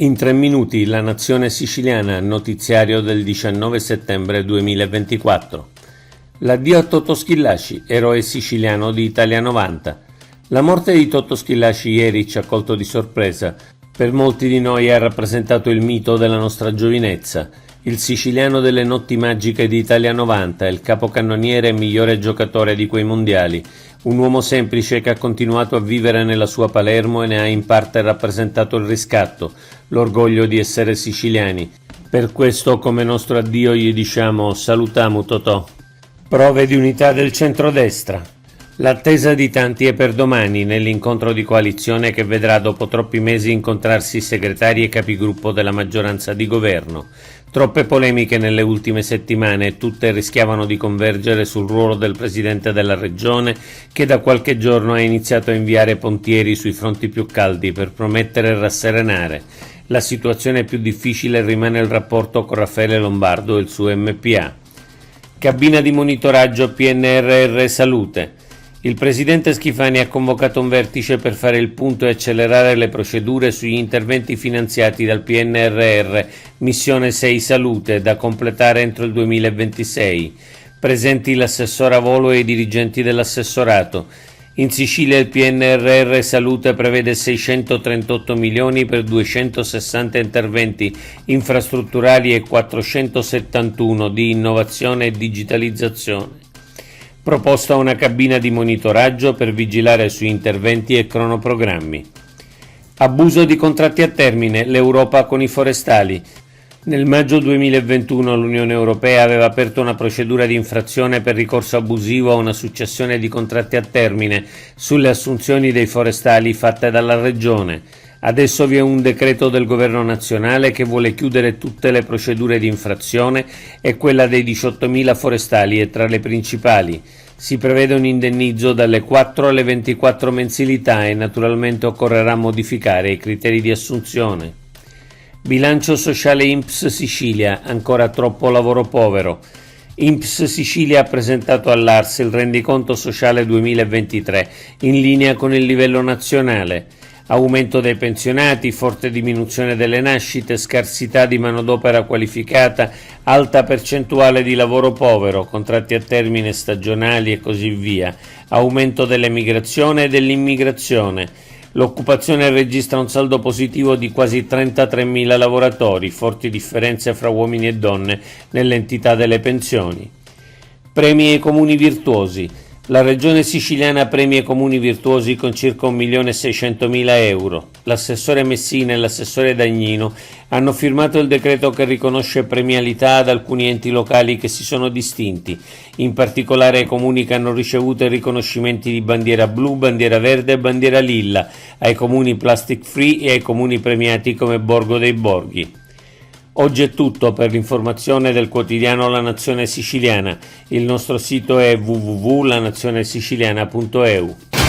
In 3 minuti la nazione siciliana, notiziario del 19 settembre 2024. L'addio a Totò Schillaci, eroe siciliano di Italia 90. La morte di Totò Schillaci ieri ci ha colto di sorpresa. Per molti di noi ha rappresentato il mito della nostra giovinezza, il siciliano delle notti magiche di Italia 90, il capocannoniere e migliore giocatore di quei mondiali, un uomo semplice che ha continuato a vivere nella sua Palermo e ne ha in parte rappresentato il riscatto, l'orgoglio di essere siciliani. Per questo, come nostro addio, gli diciamo salutamu Totò. Prove di unità del centrodestra. L'attesa di tanti è per domani, nell'incontro di coalizione che vedrà dopo troppi mesi incontrarsi i segretari e capigruppo della maggioranza di governo. Troppe polemiche nelle ultime settimane, tutte rischiavano di convergere sul ruolo del presidente della regione, che da qualche giorno ha iniziato a inviare pontieri sui fronti più caldi per promettere e rasserenare. La situazione più difficile rimane il rapporto con Raffaele Lombardo e il suo MPA. Cabina di monitoraggio PNRR Salute. Il presidente Schifani ha convocato un vertice per fare il punto e accelerare le procedure sugli interventi finanziati dal PNRR Missione 6 Salute da completare entro il 2026. Presenti l'assessora Volo e i dirigenti dell'assessorato. In Sicilia il PNRR Salute prevede 638 milioni per 260 interventi infrastrutturali e 471 di innovazione e digitalizzazione. Proposta una cabina di monitoraggio per vigilare su interventi e cronoprogrammi. Abuso di contratti a termine, l'Europa con i forestali. Nel maggio 2021 l'Unione Europea aveva aperto una procedura di infrazione per ricorso abusivo a una successione di contratti a termine sulle assunzioni dei forestali fatte dalla Regione. Adesso vi è un decreto del Governo nazionale che vuole chiudere tutte le procedure di infrazione e quella dei 18.000 forestali è tra le principali. Si prevede un indennizzo dalle 4 alle 24 mensilità e naturalmente occorrerà modificare i criteri di assunzione. Bilancio sociale INPS Sicilia, ancora troppo lavoro povero. INPS Sicilia ha presentato all'ARS il rendiconto sociale 2023, in linea con il livello nazionale. Aumento dei pensionati, forte diminuzione delle nascite, scarsità di manodopera qualificata, alta percentuale di lavoro povero, contratti a termine stagionali e così via, aumento dell'emigrazione e dell'immigrazione. L'occupazione registra un saldo positivo di quasi 33.000 lavoratori, forti differenze fra uomini e donne nell'entità delle pensioni. Premi ai comuni virtuosi. La regione siciliana premia i comuni virtuosi con circa 1.600.000 euro. L'assessore Messina e l'assessore Dagnino hanno firmato il decreto che riconosce premialità ad alcuni enti locali che si sono distinti, in particolare ai comuni che hanno ricevuto i riconoscimenti di bandiera blu, bandiera verde e bandiera lilla, ai comuni plastic free e ai comuni premiati come Borgo dei Borghi. Oggi è tutto. Per l'informazione del quotidiano La Nazione Siciliana. Il nostro sito è www.lanazionesiciliana.eu.